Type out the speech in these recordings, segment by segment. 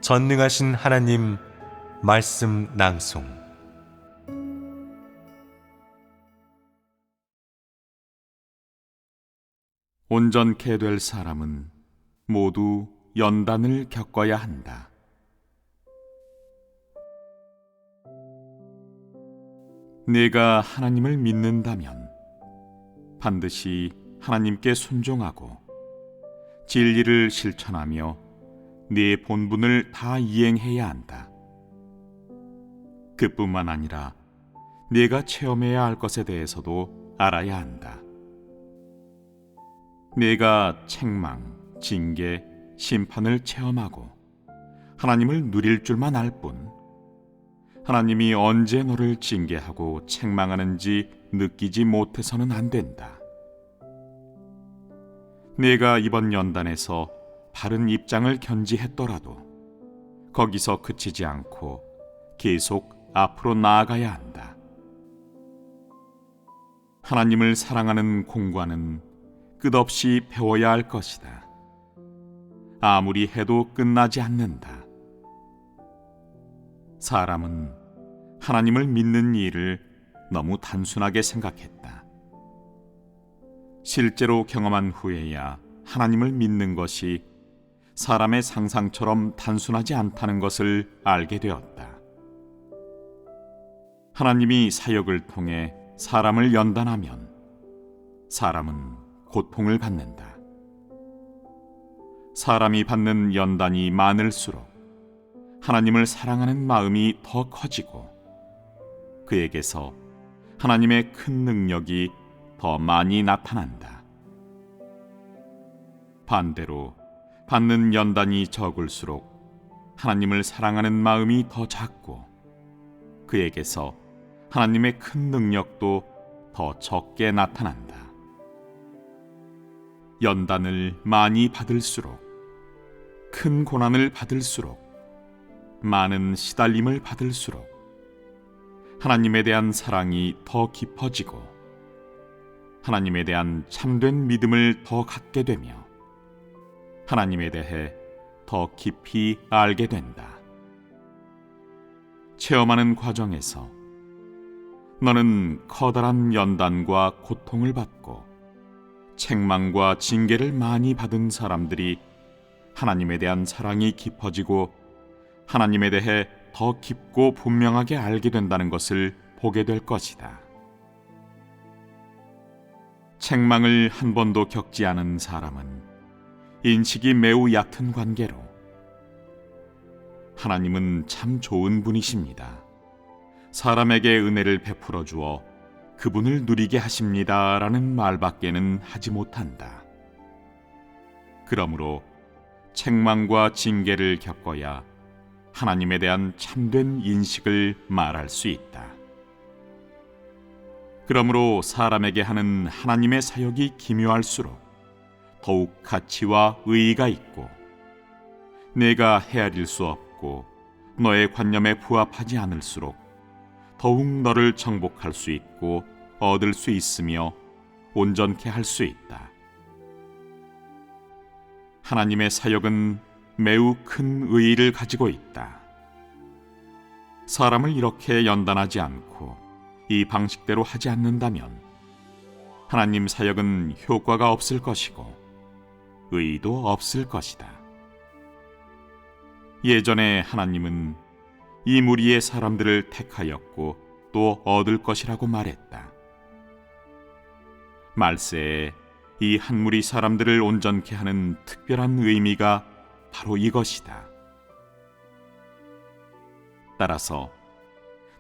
전능하신 하나님 말씀 낭송. 온전케 될 사람은 모두 연단을 겪어야 한다. 네가 하나님을 믿는다면 반드시 하나님께 순종하고 진리를 실천하며 네 본분을 다 이행해야 한다. 그뿐만 아니라 네가 체험해야 할 것에 대해서도 알아야 한다. 네가 책망, 징계, 심판을 체험하고 하나님을 누릴 줄만 알 뿐, 하나님이 언제 너를 징계하고 책망하는지 느끼지 못해서는 안 된다. 네가 이번 연단에서 바른 입장을 견지했더라도 거기서 그치지 않고 계속 앞으로 나아가야 한다. 하나님을 사랑하는 공과는 끝없이 배워야 할 것이다. 아무리 해도 끝나지 않는다. 사람은 하나님을 믿는 일을 너무 단순하게 생각했다. 실제로 경험한 후에야 하나님을 믿는 것이 사람의 상상처럼 단순하지 않다는 것을 알게 되었다. 하나님이 사역을 통해 사람을 연단하면 사람은 고통을 받는다. 사람이 받는 연단이 많을수록 하나님을 사랑하는 마음이 더 커지고 그에게서 하나님의 큰 능력이 더 많이 나타난다. 반대로 받는 연단이 적을수록 하나님을 사랑하는 마음이 더 작고 그에게서 하나님의 큰 능력도 더 적게 나타난다. 연단을 많이 받을수록, 큰 고난을 받을수록, 많은 시달림을 받을수록 하나님에 대한 사랑이 더 깊어지고 하나님에 대한 참된 믿음을 더 갖게 되며 하나님에 대해 더 깊이 알게 된다. 체험하는 과정에서 너는 커다란 연단과 고통을 받고 책망과 징계를 많이 받은 사람들이 하나님에 대한 사랑이 깊어지고 하나님에 대해 더 깊고 분명하게 알게 된다는 것을 보게 될 것이다. 책망을 한 번도 겪지 않은 사람은 인식이 매우 얕은 관계로 하나님은 참 좋은 분이십니다. 사람에게 은혜를 베풀어 주어 그분을 누리게 하십니다 라는 말밖에는 하지 못한다. 그러므로 책망과 징계를 겪어야 하나님에 대한 참된 인식을 말할 수 있다. 그러므로 사람에게 하는 하나님의 사역이 기묘할수록 더욱 가치와 의의가 있고 내가 헤아릴 수 없고 너의 관념에 부합하지 않을수록 더욱 너를 정복할 수 있고 얻을 수 있으며 온전케 할 수 있다. 하나님의 사역은 매우 큰 의의를 가지고 있다. 사람을 이렇게 연단하지 않고 이 방식대로 하지 않는다면 하나님 사역은 효과가 없을 것이고 의의도 없을 것이다. 예전에 하나님은 이 무리의 사람들을 택하였고 또 얻을 것이라고 말했다. 말세에 이 한 무리 사람들을 온전케 하는 특별한 의미가 바로 이것이다. 따라서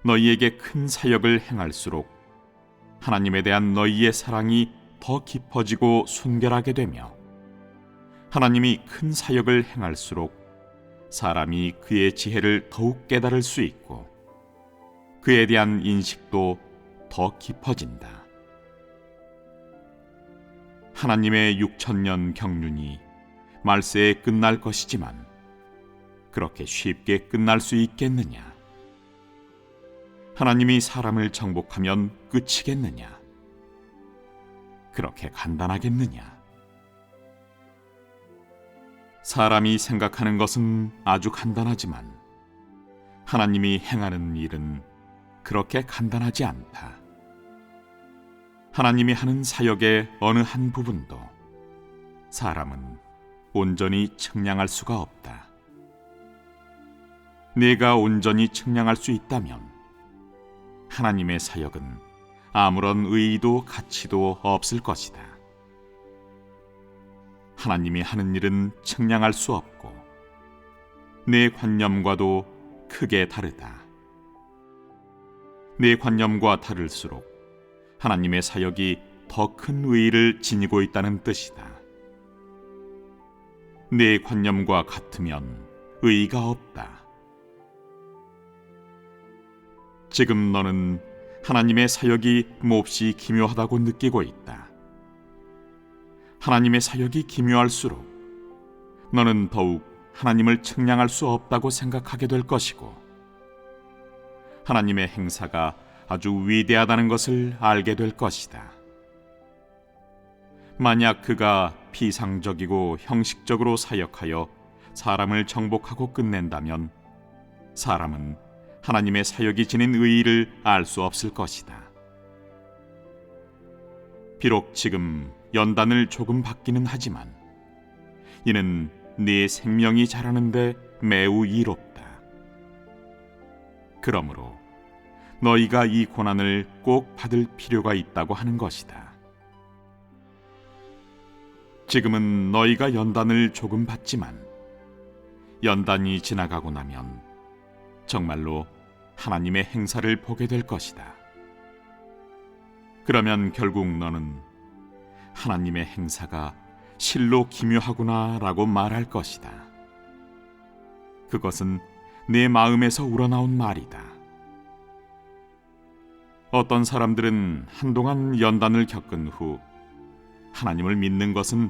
너희에게 큰 사역을 행할수록 하나님에 대한 너희의 사랑이 더 깊어지고 순결하게 되며 하나님이 큰 사역을 행할수록 사람이 그의 지혜를 더욱 깨달을 수 있고 그에 대한 인식도 더 깊어진다. 하나님의 6,000년 경륜이 말세에 끝날 것이지만 그렇게 쉽게 끝날 수 있겠느냐? 하나님이 사람을 정복하면 끝이겠느냐? 그렇게 간단하겠느냐? 사람이 생각하는 것은 아주 간단하지만 하나님이 행하는 일은 그렇게 간단하지 않다. 하나님이 하는 사역의 어느 한 부분도 사람은 온전히 측량할 수가 없다. 네가 온전히 측량할 수 있다면 하나님의 사역은 아무런 의의도 가치도 없을 것이다. 하나님이 하는 일은 측량할 수 없고 내 관념과도 크게 다르다. 내 관념과 다를수록 하나님의 사역이 더 큰 의의를 지니고 있다는 뜻이다. 내 관념과 같으면 의의가 없다. 지금 너는 하나님의 사역이 몹시 기묘하다고 느끼고 있다. 하나님의 사역이 기묘할수록 너는 더욱 하나님을 측량할 수 없다고 생각하게 될 것이고, 하나님의 행사가 아주 위대하다는 것을 알게 될 것이다. 만약 그가 피상적이고 형식적으로 사역하여 사람을 정복하고 끝낸다면 사람은 하나님의 사역이 지닌 의의를 알 수 없을 것이다. 비록 지금 연단을 조금 받기는 하지만 이는 네 생명이 자라는데 매우 이롭다. 그러므로 너희가 이 고난을 꼭 받을 필요가 있다고 하는 것이다. 지금은 너희가 연단을 조금 받지만 연단이 지나가고 나면 정말로 하나님의 행사를 보게 될 것이다. 그러면 결국 너는 하나님의 행사가 실로 기묘하구나 라고 말할 것이다. 그것은 내 마음에서 우러나온 말이다. 어떤 사람들은 한동안 연단을 겪은 후 하나님을 믿는 것은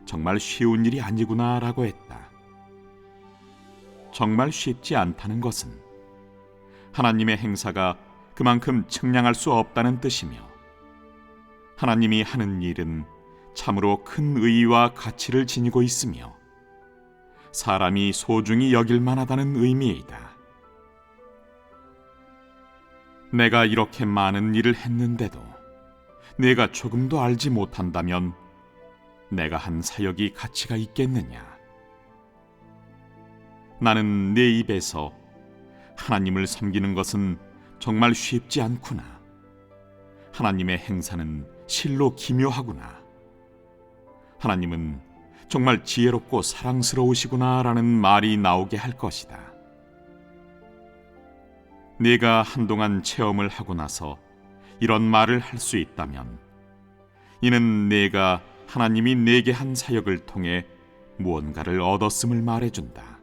정말 쉬운 일이 아니구나 라고 했다. 정말 쉽지 않다는 것은 하나님의 행사가 그만큼 측량할 수 없다는 뜻이며, 하나님이 하는 일은 참으로 큰 의의와 가치를 지니고 있으며 사람이 소중히 여길 만하다는 의미이다. 내가 이렇게 많은 일을 했는데도 내가 조금도 알지 못한다면 내가 한 사역이 가치가 있겠느냐? 나는 내 입에서 하나님을 섬기는 것은 정말 쉽지 않구나, 하나님의 행사는 실로 기묘하구나, 하나님은 정말 지혜롭고 사랑스러우시구나 라는 말이 나오게 할 것이다. 네가 한동안 체험을 하고 나서 이런 말을 할 수 있다면 이는 네가 하나님이 내게 한 사역을 통해 무언가를 얻었음을 말해준다.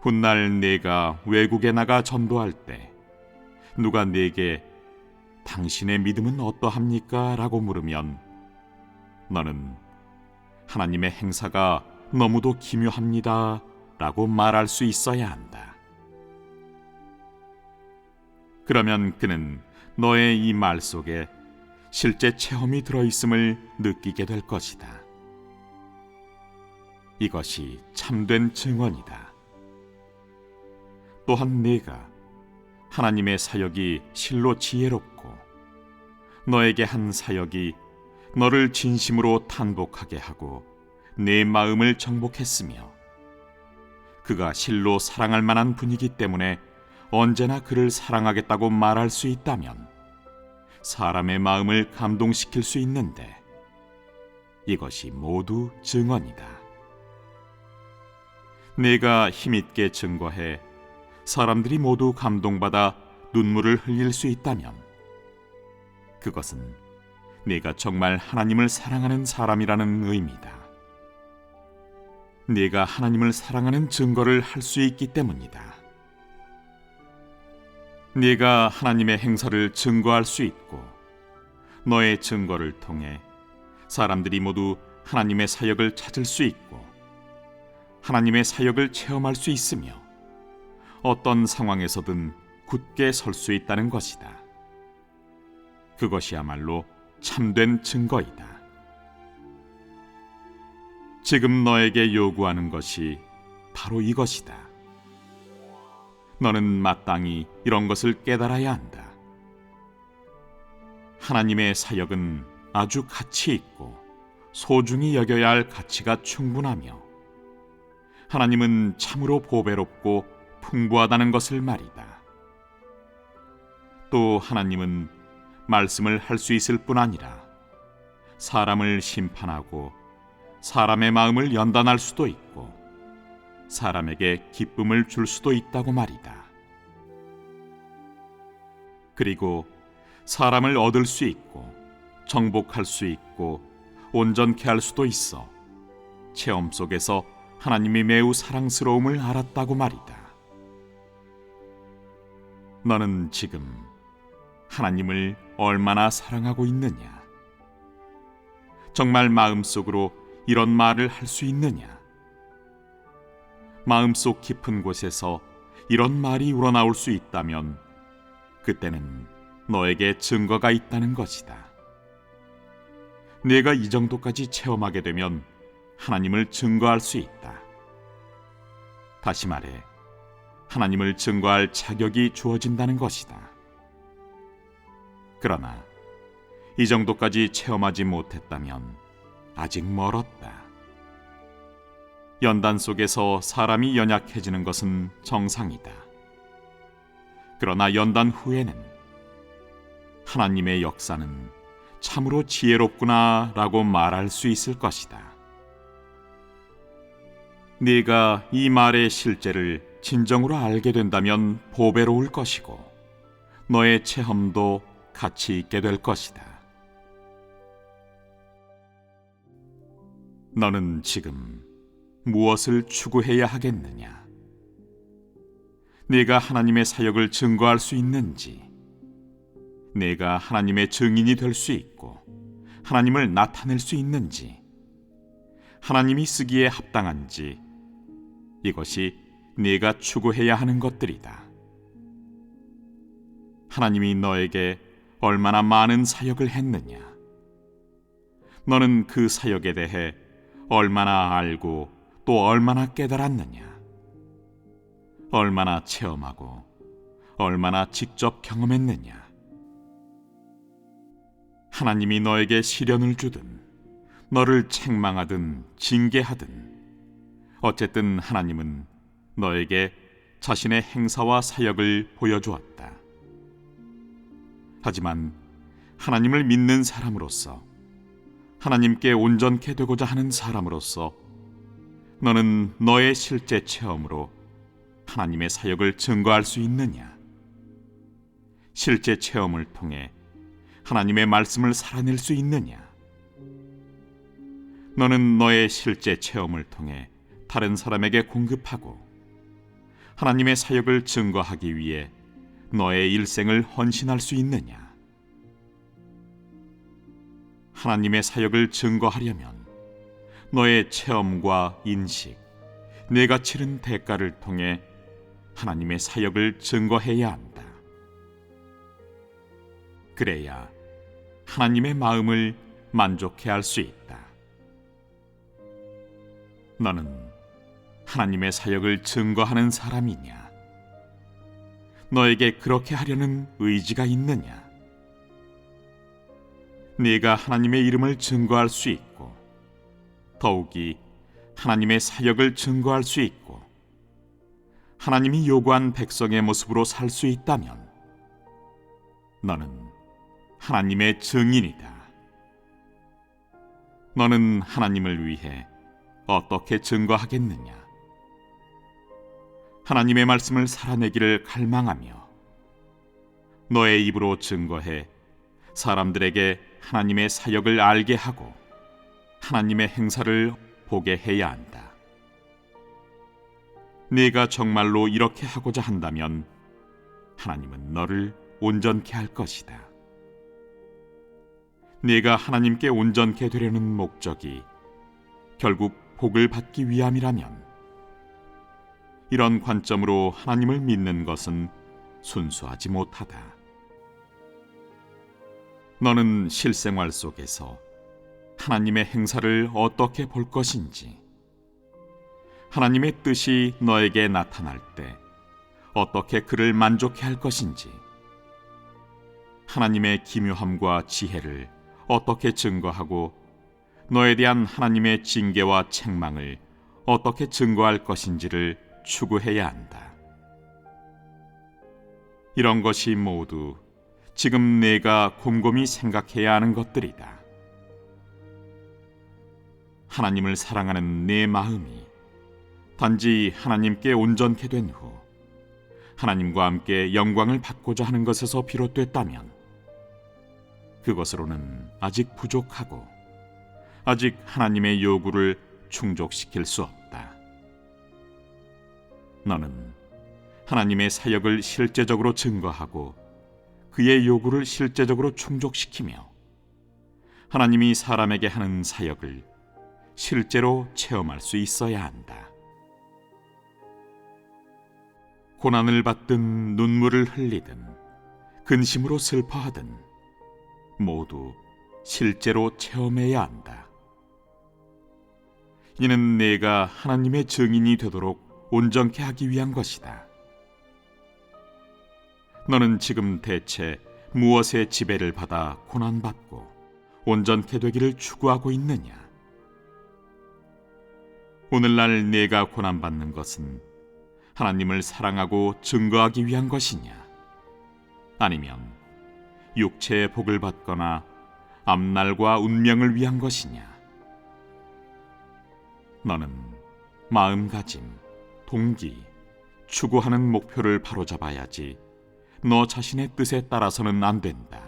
훗날 네가 외국에 나가 전도할 때 누가 네게 당신의 믿음은 어떠합니까? 라고 물으면 너는 하나님의 행사가 너무도 기묘합니다 라고 말할 수 있어야 한다. 그러면 그는 너의 이 말 속에 실제 체험이 들어있음을 느끼게 될 것이다. 이것이 참된 증언이다. 또한 네가 하나님의 사역이 실로 지혜롭고 너에게 한 사역이 너를 진심으로 탄복하게 하고 내 마음을 정복했으며 그가 실로 사랑할 만한 분이기 때문에 언제나 그를 사랑하겠다고 말할 수 있다면 사람의 마음을 감동시킬 수 있는데 이것이 모두 증언이다. 네가 힘있게 증거해 사람들이 모두 감동받아 눈물을 흘릴 수 있다면 그것은 네가 정말 하나님을 사랑하는 사람이라는 의미다. 네가 하나님을 사랑하는 증거를 할 수 있기 때문이다. 네가 하나님의 행사를 증거할 수 있고 너의 증거를 통해 사람들이 모두 하나님의 사역을 찾을 수 있고 하나님의 사역을 체험할 수 있으며 어떤 상황에서든 굳게 설 수 있다는 것이다. 그것이야말로 참된 증거이다. 지금 너에게 요구하는 것이 바로 이것이다. 너는 마땅히 이런 것을 깨달아야 한다. 하나님의 사역은 아주 가치 있고 소중히 여겨야 할 가치가 충분하며 하나님은 참으로 보배롭고 풍부하다는 것을 말이다. 또 하나님은 말씀을 할 수 있을 뿐 아니라 사람을 심판하고 사람의 마음을 연단할 수도 있고 사람에게 기쁨을 줄 수도 있다고 말이다. 그리고 사람을 얻을 수 있고 정복할 수 있고 온전케 할 수도 있어 체험 속에서 하나님이 매우 사랑스러움을 알았다고 말이다. 너는 지금 하나님을 얼마나 사랑하고 있느냐? 정말 마음속으로 이런 말을 할 수 있느냐? 마음속 깊은 곳에서 이런 말이 우러나올 수 있다면 그때는 너에게 증거가 있다는 것이다. 네가 이 정도까지 체험하게 되면 하나님을 증거할 수 있다. 다시 말해, 하나님을 증거할 자격이 주어진다는 것이다. 그러나 이 정도까지 체험하지 못했다면 아직 멀었다. 연단 속에서 사람이 연약해지는 것은 정상이다. 그러나 연단 후에는 하나님의 역사는 참으로 지혜롭구나 라고 말할 수 있을 것이다. 네가 이 말의 실제를 진정으로 알게 된다면 보배로울 것이고 너의 체험도 가치 있게 될 것이다. 너는 지금 무엇을 추구해야 하겠느냐? 네가 하나님의 사역을 증거할 수 있는지, 네가 하나님의 증인이 될 수 있고 하나님을 나타낼 수 있는지, 하나님이 쓰기에 합당한지, 이것이 네가 추구해야 하는 것들이다. 하나님이 너에게 얼마나 많은 사역을 했느냐? 너는 그 사역에 대해 얼마나 알고 또 얼마나 깨달았느냐? 얼마나 체험하고 얼마나 직접 경험했느냐? 하나님이 너에게 시련을 주든 너를 책망하든 징계하든 어쨌든 하나님은 너에게 자신의 행사와 사역을 보여주었다. 하지만 하나님을 믿는 사람으로서, 하나님께 온전케 되고자 하는 사람으로서 너는 너의 실제 체험으로 하나님의 사역을 증거할 수 있느냐? 실제 체험을 통해 하나님의 말씀을 살아낼 수 있느냐? 너는 너의 실제 체험을 통해 다른 사람에게 공급하고 하나님의 사역을 증거하기 위해 너의 일생을 헌신할 수 있느냐? 하나님의 사역을 증거하려면 너의 체험과 인식, 내가 치른 대가를 통해 하나님의 사역을 증거해야 한다. 그래야 하나님의 마음을 만족해 할 수 있다. 너는 하나님의 사역을 증거하는 사람이냐? 너에게 그렇게 하려는 의지가 있느냐? 네가 하나님의 이름을 증거할 수 있고 더욱이 하나님의 사역을 증거할 수 있고 하나님이 요구한 백성의 모습으로 살 수 있다면 너는 하나님의 증인이다. 너는 하나님을 위해 어떻게 증거하겠느냐? 하나님의 말씀을 살아내기를 갈망하며 너의 입으로 증거해 사람들에게 하나님의 사역을 알게 하고 하나님의 행사를 보게 해야 한다. 네가 정말로 이렇게 하고자 한다면 하나님은 너를 온전케 할 것이다. 네가 하나님께 온전케 되려는 목적이 결국 복을 받기 위함이라면 이런 관점으로 하나님을 믿는 것은 순수하지 못하다. 너는 실생활 속에서 하나님의 행사를 어떻게 볼 것인지, 하나님의 뜻이 너에게 나타날 때 어떻게 그를 만족해 할 것인지, 하나님의 기묘함과 지혜를 어떻게 증거하고 너에 대한 하나님의 징계와 책망을 어떻게 증거할 것인지를 추구해야 한다. 이런 것이 모두 지금 내가 곰곰이 생각해야 하는 것들이다. 하나님을 사랑하는 내 마음이 단지 하나님께 온전케 된 후 하나님과 함께 영광을 받고자 하는 것에서 비롯됐다면 그것으로는 아직 부족하고 아직 하나님의 요구를 충족시킬 수 없다. 너는 하나님의 사역을 실제적으로 증거하고 그의 요구를 실제적으로 충족시키며 하나님이 사람에게 하는 사역을 실제로 체험할 수 있어야 한다. 고난을 받든 눈물을 흘리든 근심으로 슬퍼하든 모두 실제로 체험해야 한다. 이는 내가 하나님의 증인이 되도록 온전케 하기 위한 것이다. 너는 지금 대체 무엇의 지배를 받아 고난받고 온전케 되기를 추구하고 있느냐? 오늘날 내가 고난받는 것은 하나님을 사랑하고 증거하기 위한 것이냐? 아니면 육체의 복을 받거나 앞날과 운명을 위한 것이냐? 너는 마음가짐, 동기, 추구하는 목표를 바로잡아야지 너 자신의 뜻에 따라서는 안 된다.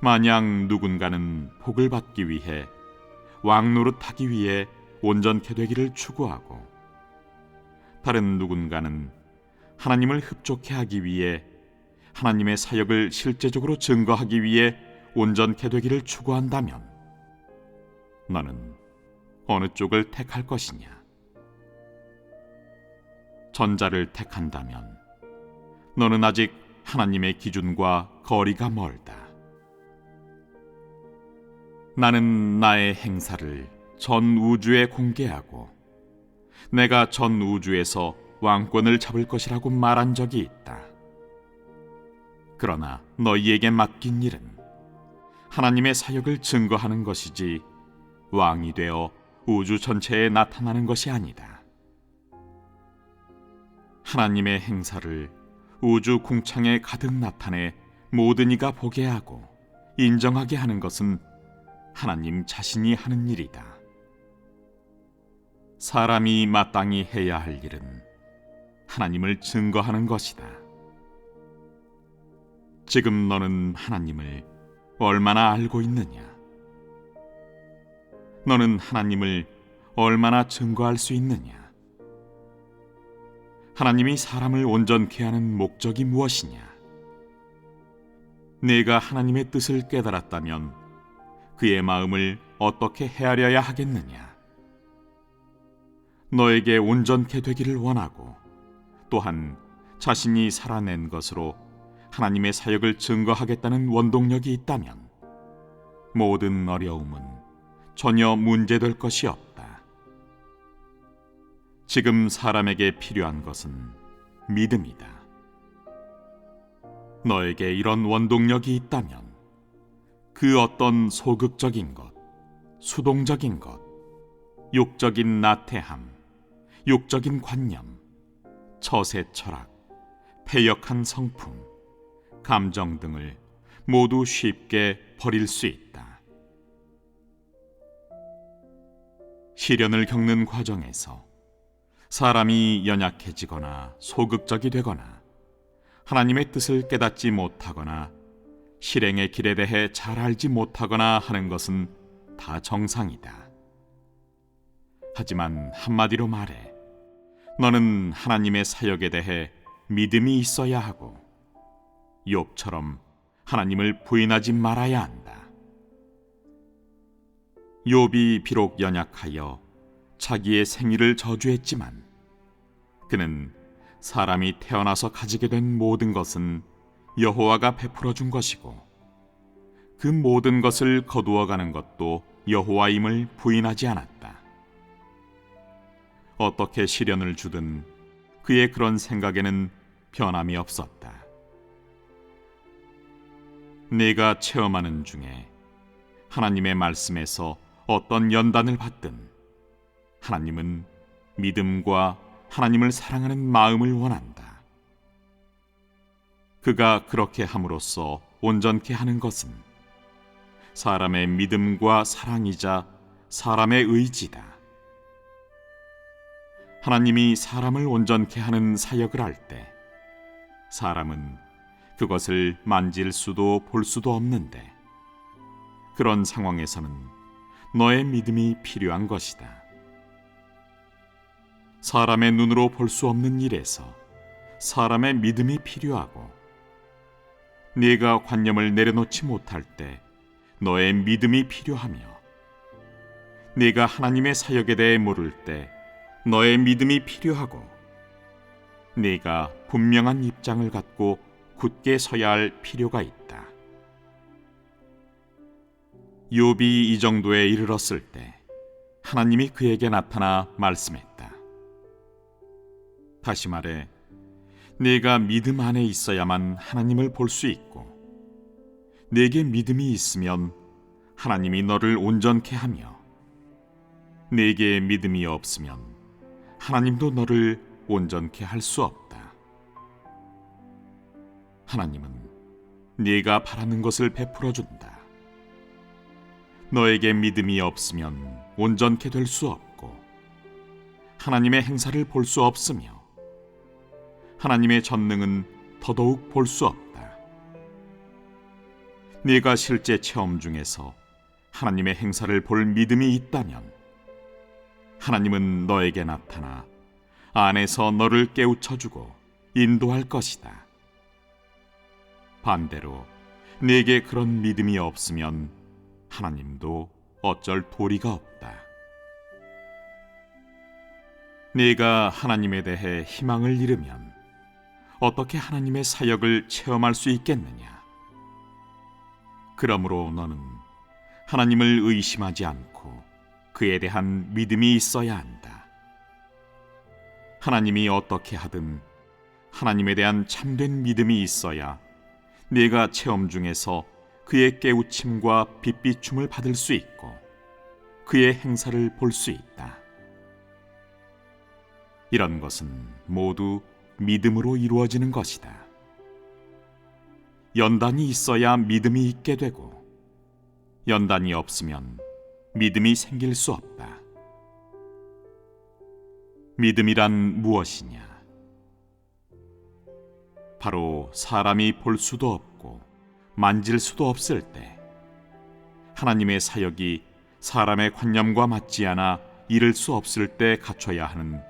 만약 누군가는 복을 받기 위해 왕노릇하기 위해 온전케 되기를 추구하고 다른 누군가는 하나님을 흡족해 하기 위해 하나님의 사역을 실제적으로 증거하기 위해 온전케 되기를 추구한다면 너는 어느 쪽을 택할 것이냐? 전자를 택한다면 너는 아직 하나님의 기준과 거리가 멀다. 나는 나의 행사를 전 우주에 공개하고 내가 전 우주에서 왕권을 잡을 것이라고 말한 적이 있다. 그러나 너희에게 맡긴 일은 하나님의 사역을 증거하는 것이지 왕이 되어 우주 전체에 나타나는 것이 아니다. 하나님의 행사를 우주 궁창에 가득 나타내 모든 이가 보게 하고 인정하게 하는 것은 하나님 자신이 하는 일이다. 사람이 마땅히 해야 할 일은 하나님을 증거하는 것이다. 지금 너는 하나님을 얼마나 알고 있느냐? 너는 하나님을 얼마나 증거할 수 있느냐? 하나님이 사람을 온전케 하는 목적이 무엇이냐? 내가 하나님의 뜻을 깨달았다면 그의 마음을 어떻게 헤아려야 하겠느냐? 너에게 온전케 되기를 원하고 또한 자신이 살아낸 것으로 하나님의 사역을 증거하겠다는 원동력이 있다면 모든 어려움은 전혀 문제될 것이 없다. 지금 사람에게 필요한 것은 믿음이다. 너에게 이런 원동력이 있다면 그 어떤 소극적인 것, 수동적인 것, 육적인 나태함, 육적인 관념, 처세 철학, 패역한 성품, 감정 등을 모두 쉽게 버릴 수 있다. 시련을 겪는 과정에서 사람이 연약해지거나 소극적이 되거나 하나님의 뜻을 깨닫지 못하거나 실행의 길에 대해 잘 알지 못하거나 하는 것은 다 정상이다. 하지만 한마디로 말해 너는 하나님의 사역에 대해 믿음이 있어야 하고 욥처럼 하나님을 부인하지 말아야 한다. 욥이 비록 연약하여 자기의 생일을 저주했지만 그는 사람이 태어나서 가지게 된 모든 것은 여호와가 베풀어 준 것이고 그 모든 것을 거두어가는 것도 여호와임을 부인하지 않았다. 어떻게 시련을 주든 그의 그런 생각에는 변함이 없었다. 네가 체험하는 중에 하나님의 말씀에서 어떤 연단을 받든 하나님은 믿음과 하나님을 사랑하는 마음을 원한다. 그가 그렇게 함으로써 온전케 하는 것은 사람의 믿음과 사랑이자 사람의 의지다. 하나님이 사람을 온전케 하는 사역을 할 때 사람은 그것을 만질 수도 볼 수도 없는데 그런 상황에서는 너의 믿음이 필요한 것이다. 사람의 눈으로 볼 수 없는 일에서 사람의 믿음이 필요하고 네가 관념을 내려놓지 못할 때 너의 믿음이 필요하며 네가 하나님의 사역에 대해 모를 때 너의 믿음이 필요하고 네가 분명한 입장을 갖고 굳게 서야 할 필요가 있다. 욥이 이 정도에 이르렀을 때 하나님이 그에게 나타나 말씀했다. 다시 말해 네가 믿음 안에 있어야만 하나님을 볼 수 있고 네게 믿음이 있으면 하나님이 너를 온전케 하며 네게 믿음이 없으면 하나님도 너를 온전케 할 수 없다. 하나님은 네가 바라는 것을 베풀어 준다. 너에게 믿음이 없으면 온전케 될 수 없고 하나님의 행사를 볼 수 없으며 하나님의 전능은 더더욱 볼 수 없다. 네가 실제 체험 중에서 하나님의 행사를 볼 믿음이 있다면 하나님은 너에게 나타나 안에서 너를 깨우쳐주고 인도할 것이다. 반대로 네게 그런 믿음이 없으면 하나님도 어쩔 도리가 없다. 네가 하나님에 대해 희망을 잃으면 어떻게 하나님의 사역을 체험할 수 있겠느냐? 그러므로 너는 하나님을 의심하지 않고 그에 대한 믿음이 있어야 한다. 하나님이 어떻게 하든 하나님에 대한 참된 믿음이 있어야 네가 체험 중에서 그의 깨우침과 빛비춤을 받을 수 있고 그의 행사를 볼 수 있다. 이런 것은 모두 믿음으로 이루어지는 것이다. 연단이 있어야 믿음이 있게 되고 연단이 없으면 믿음이 생길 수 없다. 믿음이란 무엇이냐? 바로 사람이 볼 수도 없고 만질 수도 없을 때 하나님의 사역이 사람의 관념과 맞지 않아 이룰 수 없을 때 갖춰야 하는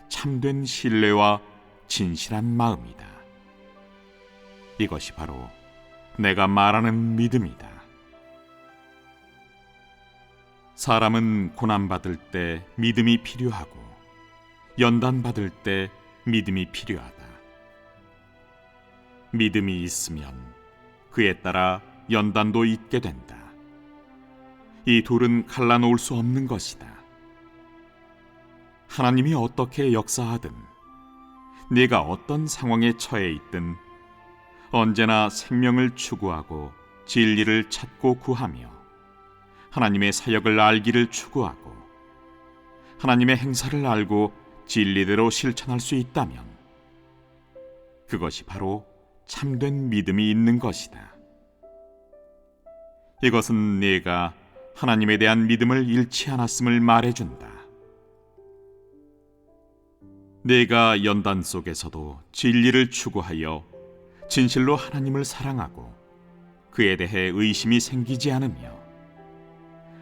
참된 신뢰와 진실한 마음이다. 이것이 바로 내가 말하는 믿음이다. 사람은 고난받을 때 믿음이 필요하고 연단받을 때 믿음이 필요하다. 믿음이 있으면 그에 따라 연단도 있게 된다. 이 둘은 갈라놓을 수 없는 것이다. 하나님이 어떻게 역사하든 네가 어떤 상황에 처해 있든 언제나 생명을 추구하고 진리를 찾고 구하며 하나님의 사역을 알기를 추구하고 하나님의 행사를 알고 진리대로 실천할 수 있다면 그것이 바로 참된 믿음이 있는 것이다. 이것은 네가 하나님에 대한 믿음을 잃지 않았음을 말해준다. 네가 연단 속에서도 진리를 추구하여 진실로 하나님을 사랑하고 그에 대해 의심이 생기지 않으며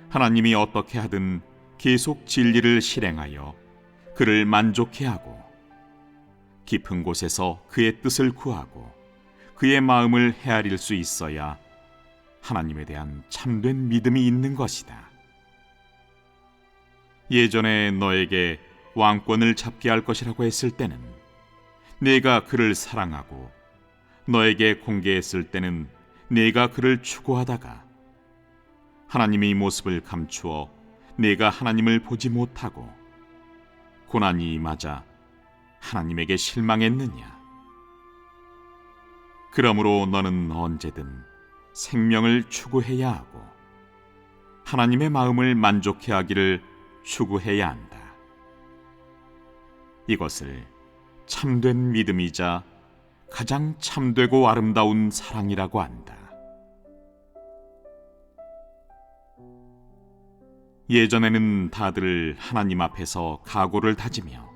하나님이 어떻게 하든 계속 진리를 실행하여 그를 만족해 하고 깊은 곳에서 그의 뜻을 구하고 그의 마음을 헤아릴 수 있어야 하나님에 대한 참된 믿음이 있는 것이다. 예전에 너에게 왕권을 잡게 할 것이라고 했을 때는 네가 그를 사랑하고 너에게 공개했을 때는 네가 그를 추구하다가 하나님의 모습을 감추어 내가 하나님을 보지 못하고 고난이 맞아 하나님에게 실망했느냐? 그러므로 너는 언제든 생명을 추구해야 하고 하나님의 마음을 만족해 하기를 추구해야 한다. 이것을 참된 믿음이자 가장 참되고 아름다운 사랑이라고 한다. 예전에는 다들 하나님 앞에서 각오를 다지며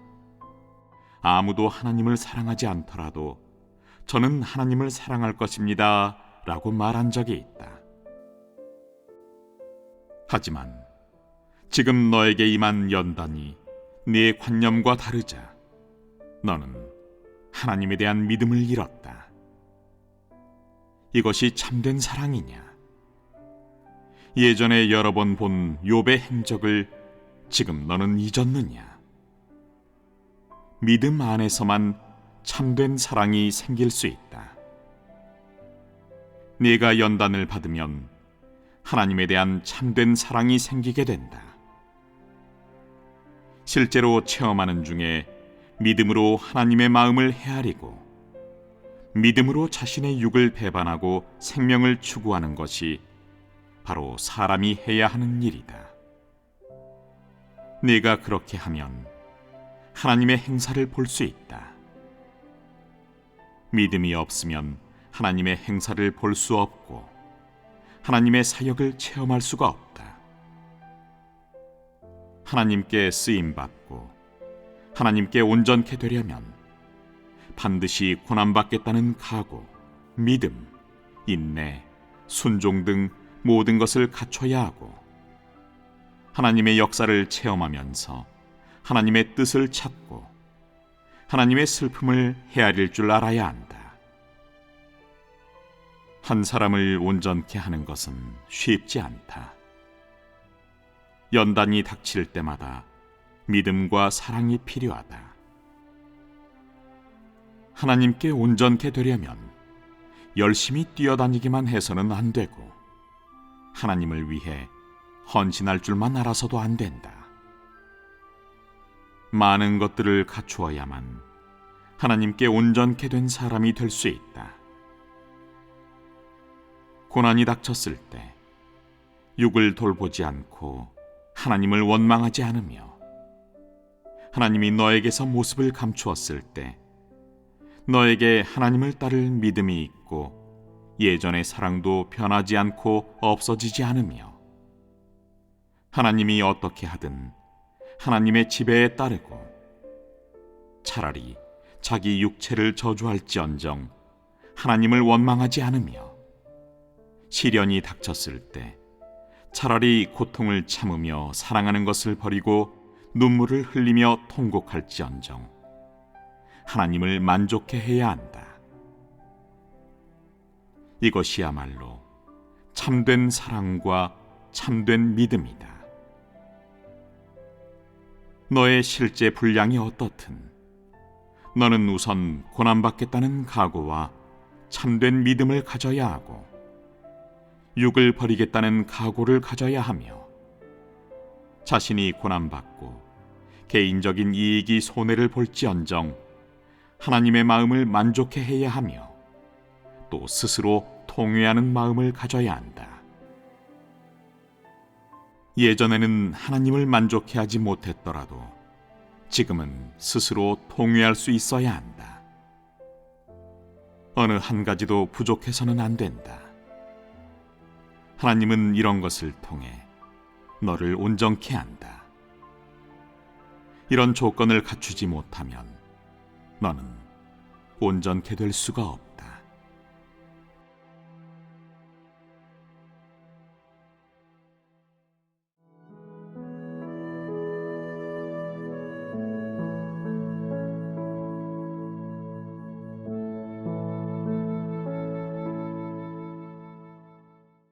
아무도 하나님을 사랑하지 않더라도 저는 하나님을 사랑할 것입니다 라고 말한 적이 있다. 하지만 지금 너에게 임한 연단이 네 관념과 다르자 너는 하나님에 대한 믿음을 잃었다. 이것이 참된 사랑이냐? 예전에 여러 번 본 욥의 행적을 지금 너는 잊었느냐? 믿음 안에서만 참된 사랑이 생길 수 있다. 네가 연단을 받으면 하나님에 대한 참된 사랑이 생기게 된다. 실제로 체험하는 중에 믿음으로 하나님의 마음을 헤아리고 믿음으로 자신의 육을 배반하고 생명을 추구하는 것이 바로 사람이 해야 하는 일이다. 네가 그렇게 하면 하나님의 행사를 볼 수 있다. 믿음이 없으면 하나님의 행사를 볼 수 없고 하나님의 사역을 체험할 수가 없다. 하나님께 쓰임받고 하나님께 온전케 되려면 반드시 고난받겠다는 각오, 믿음, 인내, 순종 등 모든 것을 갖춰야 하고 하나님의 역사를 체험하면서 하나님의 뜻을 찾고 하나님의 슬픔을 헤아릴 줄 알아야 한다. 한 사람을 온전케 하는 것은 쉽지 않다. 연단이 닥칠 때마다 믿음과 사랑이 필요하다. 하나님께 온전케 되려면 열심히 뛰어다니기만 해서는 안 되고 하나님을 위해 헌신할 줄만 알아서도 안 된다. 많은 것들을 갖추어야만 하나님께 온전케 된 사람이 될 수 있다. 고난이 닥쳤을 때 육을 돌보지 않고 하나님을 원망하지 않으며 하나님이 너에게서 모습을 감추었을 때 너에게 하나님을 따를 믿음이 있고 예전의 사랑도 변하지 않고 없어지지 않으며 하나님이 어떻게 하든 하나님의 지배에 따르고 차라리 자기 육체를 저주할지언정 하나님을 원망하지 않으며 시련이 닥쳤을 때 차라리 고통을 참으며 사랑하는 것을 버리고 눈물을 흘리며 통곡할지언정 하나님을 만족해 해야 한다. 이것이야말로 참된 사랑과 참된 믿음이다. 너의 실제 분량이 어떻든 너는 우선 고난받겠다는 각오와 참된 믿음을 가져야 하고 육을 버리겠다는 각오를 가져야 하며 자신이 고난받고 개인적인 이익이 손해를 볼지언정 하나님의 마음을 만족해 해야 하며 또 스스로 통회하는 마음을 가져야 한다. 예전에는 하나님을 만족해 하지 못했더라도 지금은 스스로 통회할 수 있어야 한다. 어느 한 가지도 부족해서는 안 된다. 하나님은 이런 것을 통해 너를 온전케 한다. 이런 조건을 갖추지 못하면 너는 온전케 될 수가 없다.